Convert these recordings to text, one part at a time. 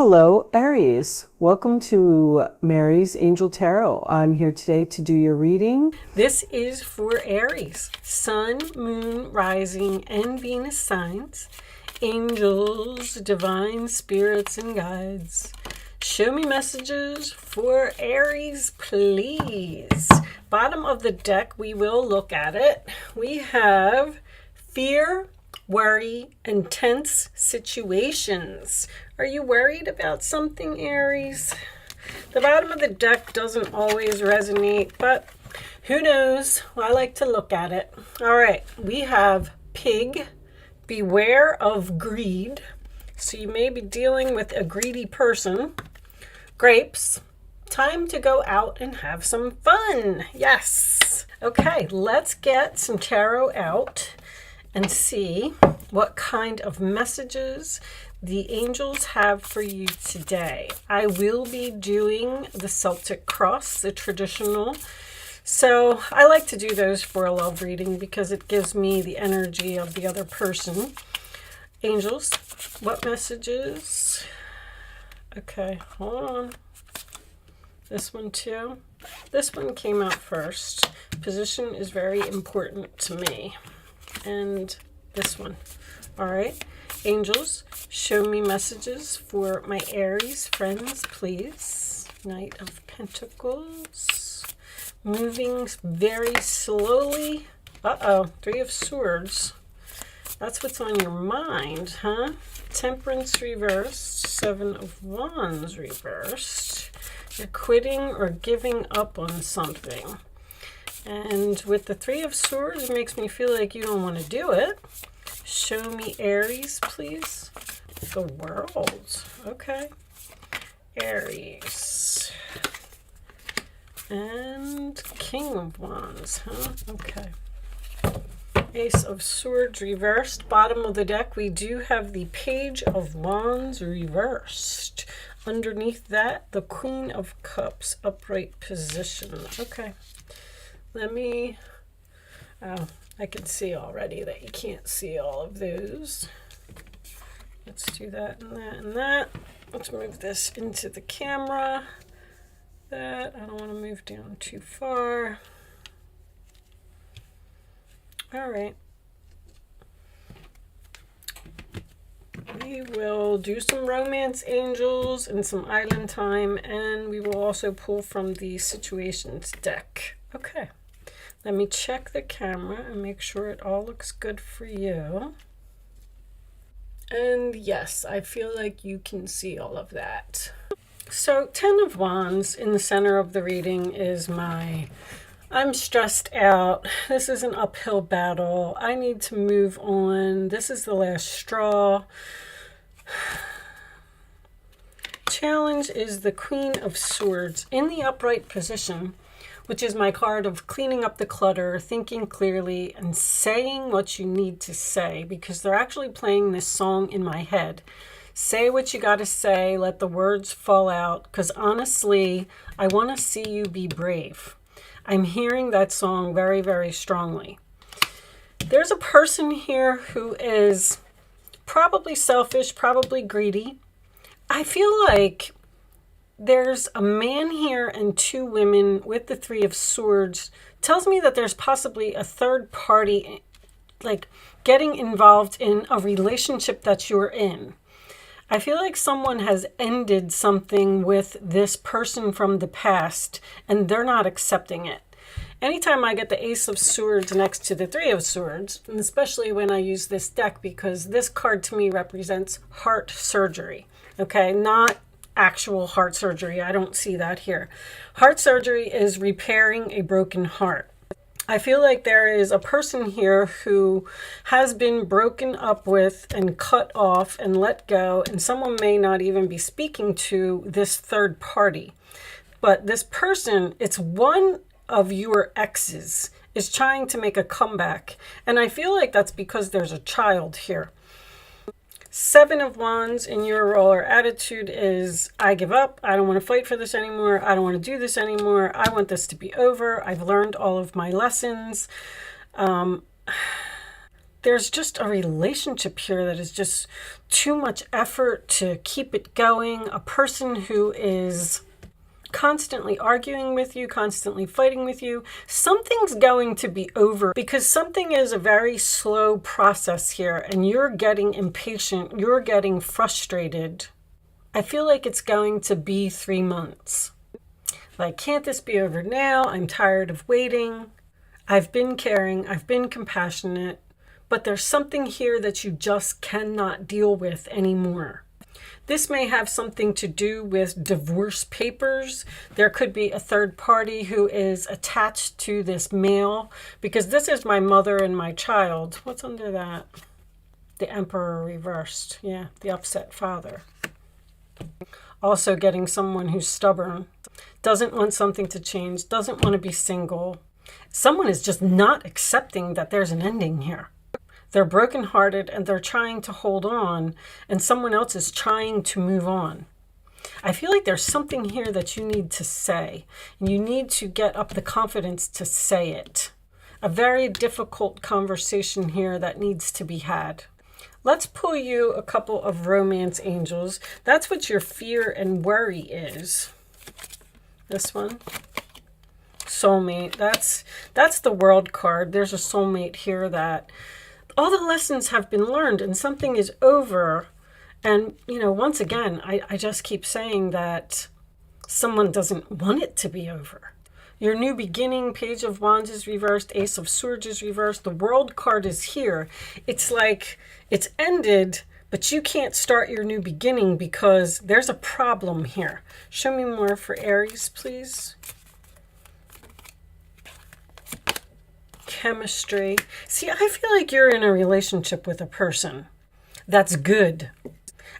Hello, Aries. Welcome to Mary's Angel Tarot. I'm here today to do your reading. This is for Aries, Sun, Moon, Rising, and Venus signs, angels, divine spirits, and guides. Show me messages for Aries, please. Bottom of the deck, we will look at it. We have fear, worry, and tense situations. Are you worried about something, Aries? The bottom of the deck doesn't always resonate, but who knows? Well, I like to look at it. All right, we have pig, beware of greed. So you may be dealing with a greedy person. Grapes, time to go out and have some fun. Yes. Okay, let's get some tarot out and see what kind of messages the angels have for you today. I will be doing the Celtic cross, the traditional. So I like to do those for a love reading because it gives me the energy of the other person. Angels, what messages? Okay, hold on. This one too. This one came out first. Position is very important to me. And this one. All right. Angels, show me messages for my Aries friends, please. Knight of Pentacles. Moving very slowly. Uh-oh. Three of Swords. That's what's on your mind, huh? Temperance reversed. Seven of Wands reversed. You're quitting or giving up on something. And with the Three of Swords, it makes me feel like you don't want to do it. Show me Aries, please. The World. Okay. Aries. And King of Wands, huh? Okay. Ace of Swords reversed. Bottom of the deck, we do have the Page of Wands reversed. Underneath that, the Queen of Cups, upright position. Okay. Let me... Oh, I can see already that you can't see all of those. Let's do that and that and that. Let's move this into the camera. That, I don't want to move down too far. All right. We will do some romance angels and some island time, and we will also pull from the situations deck. Okay. Let me check the camera and make sure it all looks good for you. And yes, I feel like you can see all of that. So 10 of Wands in the center of the reading is I'm stressed out. This is an uphill battle. I need to move on. This is the last straw. Challenge is the Queen of Swords in the upright position, which is my card of cleaning up the clutter, thinking clearly, and saying what you need to say, because they're actually playing this song in my head. Say what you got to say, let the words fall out, because honestly, I want to see you be brave. I'm hearing that song very, very strongly. There's a person here who is probably selfish, probably greedy. I feel like there's a man here and two women with the Three of Swords. Tells me that there's possibly a third party, like getting involved in a relationship that you're in. I feel like someone has ended something with this person from the past and they're not accepting it. Anytime I get the Ace of Swords next to the Three of Swords, and especially when I use this deck, because this card to me represents heart surgery, okay? Not actual heart surgery. I don't see that here. Heart surgery is repairing a broken heart. I feel like there is a person here who has been broken up with and cut off and let go, and someone may not even be speaking to this third party. But this person, it's one of your exes, is trying to make a comeback. And I feel like that's because there's a child here. Seven of Wands in your role or attitude is, I give up. I don't want to fight for this anymore. I don't want to do this anymore. I want this to be over. I've learned all of my lessons. There's just a relationship here that is just too much effort to keep it going. A person who is constantly arguing with you, constantly fighting with you. Something's going to be over because something is a very slow process here and you're getting impatient, you're getting frustrated. I feel like it's going to be 3 months. Like, can't this be over now? I'm tired of waiting. I've been caring, I've been compassionate, but there's something here that you just cannot deal with anymore. This may have something to do with divorce papers. There could be a third party who is attached to this male, because this is my mother and my child. What's under that? The Emperor reversed. Yeah, the upset father. Also getting someone who's stubborn, doesn't want something to change, doesn't want to be single. Someone is just not accepting that there's an ending here. They're brokenhearted and they're trying to hold on, and someone else is trying to move on. I feel like there's something here that you need to say, and you need to get up the confidence to say it. A very difficult conversation here that needs to be had. Let's pull you a couple of romance angels. That's what your fear and worry is. This one. Soulmate. That's the World card. There's a soulmate here that all the lessons have been learned and something is over. And, once again, I just keep saying that someone doesn't want it to be over. Your new beginning, Page of Wands is reversed, Ace of Swords is reversed, the World card is here. It's like it's ended, but you can't start your new beginning because there's a problem here. Show me more for Aries, please. Chemistry. See, I feel like you're in a relationship with a person. That's good.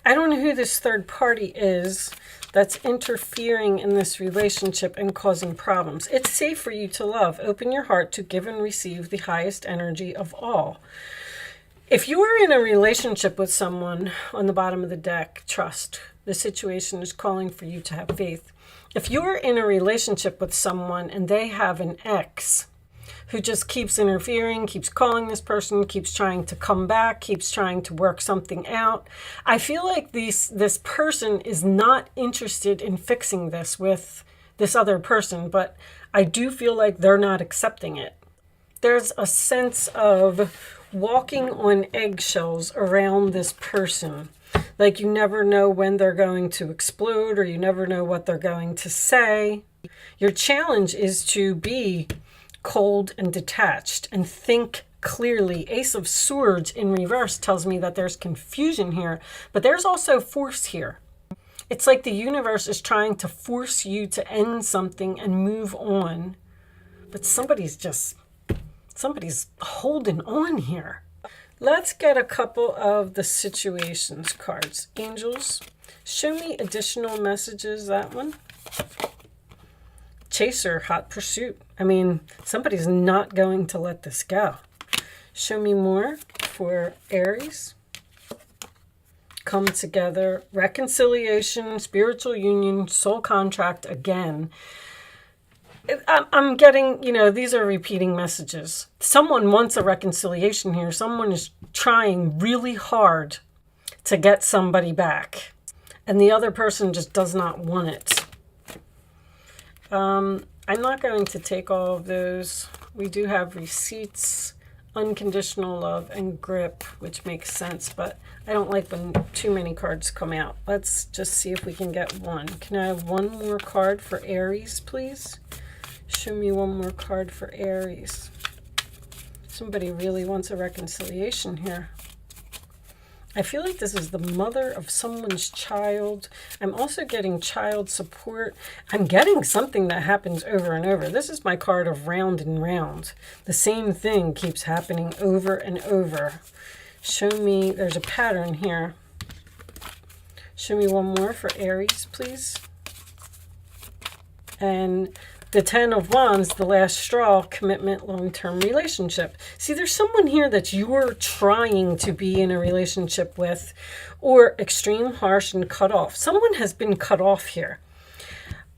I don't know who this third party is that's interfering in this relationship and causing problems. It's safe for you to love. Open your heart to give and receive the highest energy of all. If you are in a relationship with someone, on the bottom of the deck, trust. The situation is calling for you to have faith. If you're in a relationship with someone and they have an ex who just keeps interfering, keeps calling this person, keeps trying to come back, keeps trying to work something out, I feel like this person is not interested in fixing this with this other person, but I do feel like they're not accepting it. There's a sense of walking on eggshells around this person. Like you never know when they're going to explode or you never know what they're going to say. Your challenge is to be cold and detached and think clearly. Ace of Swords in reverse tells me that there's confusion here, but there's also force here. It's like the universe is trying to force you to end something and move on, but somebody's holding on here. Let's get a couple of the situations cards. Angels, show me additional messages. That one. Chaser, hot pursuit. I mean, somebody's not going to let this go. Show me more for Aries. Come together, reconciliation, spiritual union, soul contract again. I'm getting, these are repeating messages. Someone wants a reconciliation here. Someone is trying really hard to get somebody back, and the other person just does not want it. I'm not going to take all of those. We do have receipts, unconditional love, and grip, which makes sense, but I don't like when too many cards come out. Let's just see if we can get one. Can I have one more card for Aries, please? Show me one more card for Aries. Somebody really wants a reconciliation here. I feel like this is the mother of someone's child. I'm also getting child support. I'm getting something that happens over and over. This is my card of round and round. The same thing keeps happening over and over. Show me, there's a pattern here. Show me one more for Aries, please. And the 10 of Wands, the last straw, commitment, long-term relationship. See, there's someone here that you're trying to be in a relationship with, or extreme, harsh, and cut off. Someone has been cut off here.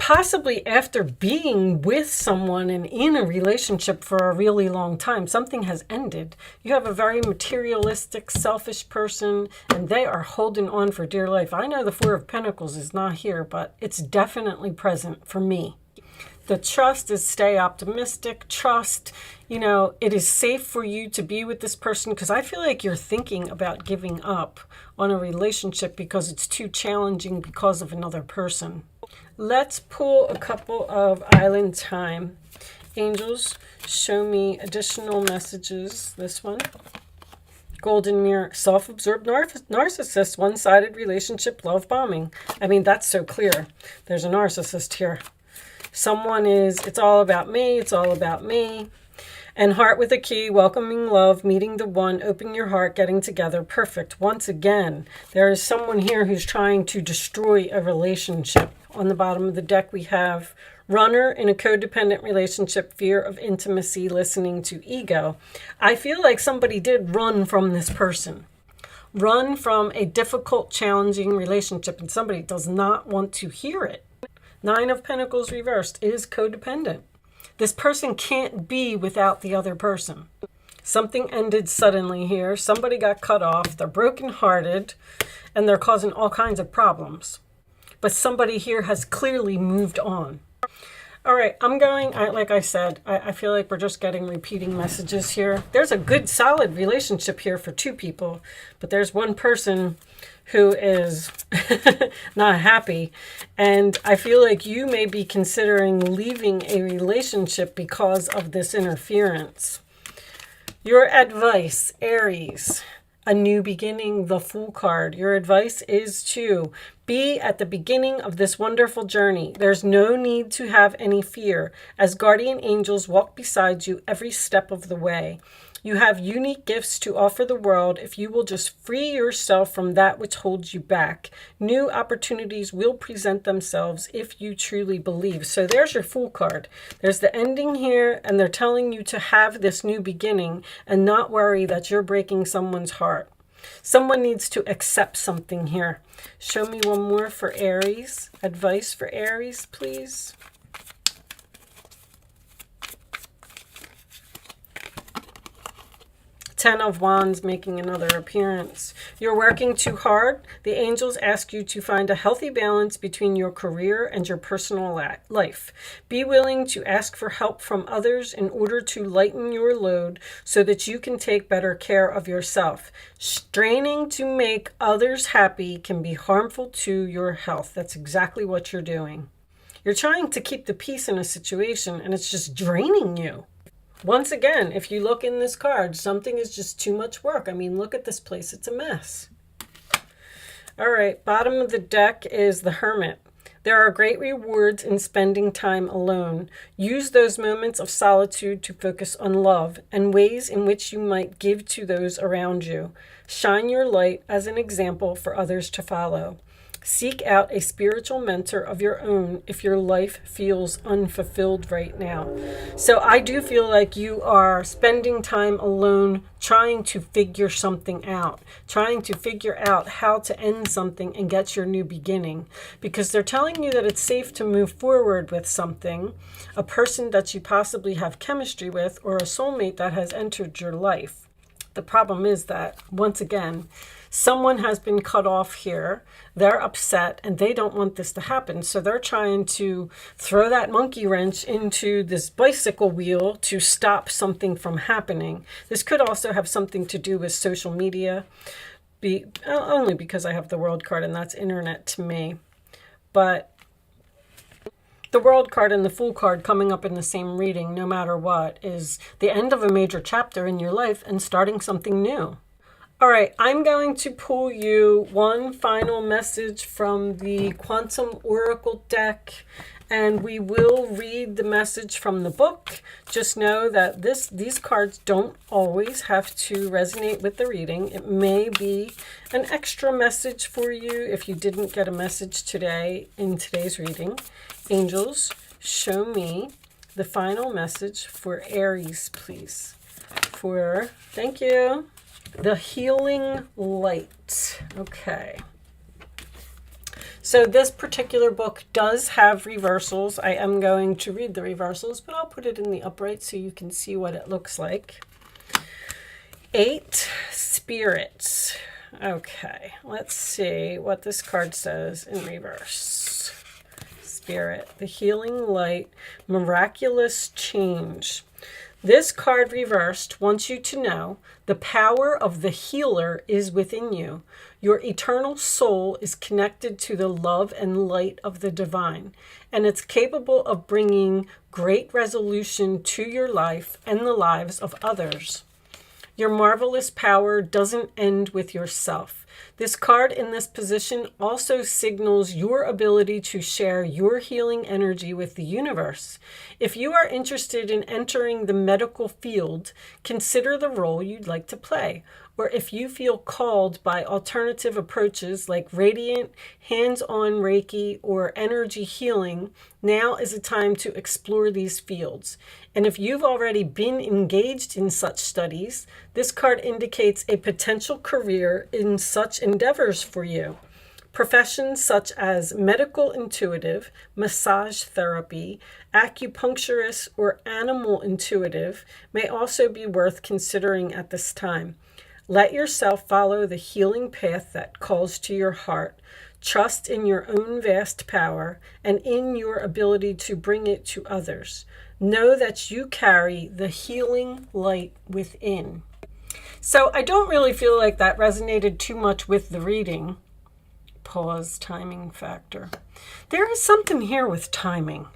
possibly after being with someone and in a relationship for a really long time, something has ended. You have a very materialistic, selfish person, and they are holding on for dear life. I know the Four of Pentacles is not here, but it's definitely present for me. The trust is stay optimistic, trust, it is safe for you to be with this person, because I feel like you're thinking about giving up on a relationship because it's too challenging because of another person. Let's pull a couple of Island Time. Angels, show me additional messages. This one. Golden Mirror, self-absorbed narcissist, one-sided relationship, love bombing. I mean, that's so clear. There's a narcissist here. Someone it's all about me, it's all about me. And heart with a key, welcoming love, meeting the one, opening your heart, getting together. Perfect. Once again, there is someone here who's trying to destroy a relationship. On the bottom of the deck, we have runner in a codependent relationship, fear of intimacy, listening to ego. I feel like somebody did run from this person. Run from a difficult, challenging relationship, and somebody does not want to hear it. Nine of Pentacles reversed is codependent. This person can't be without the other person. Something ended suddenly here. Somebody got cut off. They're brokenhearted, and they're causing all kinds of problems. But somebody here has clearly moved on. All right, like I said, I feel like we're just getting repeating messages here. There's a good, solid relationship here for two people, but there's one person who is not happy. And I feel like you may be considering leaving a relationship because of this interference. Your advice, Aries, a new beginning, the Fool card. Your advice is to be at the beginning of this wonderful journey. There's no need to have any fear, as guardian angels walk beside you every step of the way. You have unique gifts to offer the world if you will just free yourself from that which holds you back. New opportunities will present themselves if you truly believe. So there's your Fool card. There's the ending here, and they're telling you to have this new beginning and not worry that you're breaking someone's heart. Someone needs to accept something here. Show me one more for Aries. Advice for Aries, please. Ten of Wands making another appearance. You're working too hard. The angels ask you to find a healthy balance between your career and your personal life. Be willing to ask for help from others in order to lighten your load so that you can take better care of yourself. Straining to make others happy can be harmful to your health. That's exactly what you're doing. You're trying to keep the peace in a situation, and it's just draining you. Once again, if you look in this card, something is just too much work. I mean, look at this place. It's a mess. All right, bottom of the deck is the Hermit. There are great rewards in spending time alone. Use those moments of solitude to focus on love and ways in which you might give to those around you. Shine your light as an example for others to follow. Seek out a spiritual mentor of your own if your life feels unfulfilled right now. So I do feel like you are spending time alone, trying to figure something out, trying to figure out how to end something and get your new beginning. Because they're telling you that it's safe to move forward with something, a person that you possibly have chemistry with, or a soulmate that has entered your life. The problem is that, once again, someone has been cut off here. They're upset and they don't want this to happen. So they're trying to throw that monkey wrench into this bicycle wheel to stop something from happening. This could also have something to do with social media, only because I have the World card and that's internet to me. But the World card and the Fool card coming up in the same reading, no matter what, is the end of a major chapter in your life and starting something new. All right, I'm going to pull you one final message from the Quantum Oracle deck, and we will read the message from the book. Just know that these cards don't always have to resonate with the reading. It may be an extra message for you if you didn't get a message today in today's reading. Angels, show me the final message for Aries, please. Thank you. The Healing Light. Okay. So this particular book does have reversals. I am going to read the reversals, but I'll put it in the upright so you can see what it looks like. 8 spirits. Okay, let's see what this card says in reverse. Spirit, the healing light, miraculous change. This card reversed wants you to know the power of the healer is within you. Your eternal soul is connected to the love and light of the divine, and it's capable of bringing great resolution to your life and the lives of others. Your marvelous power doesn't end with yourself. This card in this position also signals your ability to share your healing energy with the universe. If you are interested in entering the medical field, consider the role you'd like to play. Or if you feel called by alternative approaches like radiant, hands-on Reiki, or energy healing, now is a time to explore these fields. And if you've already been engaged in such studies, this card indicates a potential career in such endeavors for you. Professions such as medical intuitive, massage therapy, acupuncturist, or animal intuitive may also be worth considering at this time. Let yourself follow the healing path that calls to your heart. Trust in your own vast power and in your ability to bring it to others. Know that you carry the healing light within. So I don't really feel like that resonated too much with the reading. Pause, timing factor. There is something here with timing.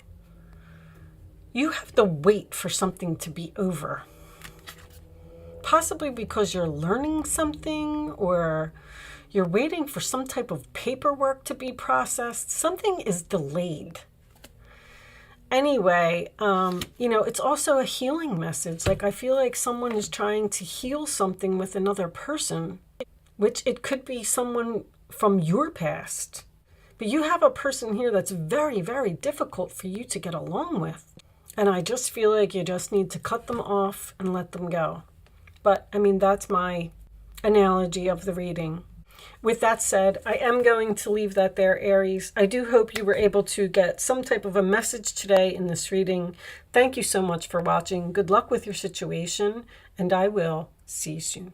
You have to wait for something to be over. Possibly because you're learning something, or you're waiting for some type of paperwork to be processed. Something is delayed. Anyway, it's also a healing message. Like, I feel like someone is trying to heal something with another person, which it could be someone from your past. But you have a person here that's very, very difficult for you to get along with. And I just feel like you just need to cut them off and let them go. But, that's my analogy of the reading. With that said, I am going to leave that there, Aries. I do hope you were able to get some type of a message today in this reading. Thank you so much for watching. Good luck with your situation, and I will see you soon.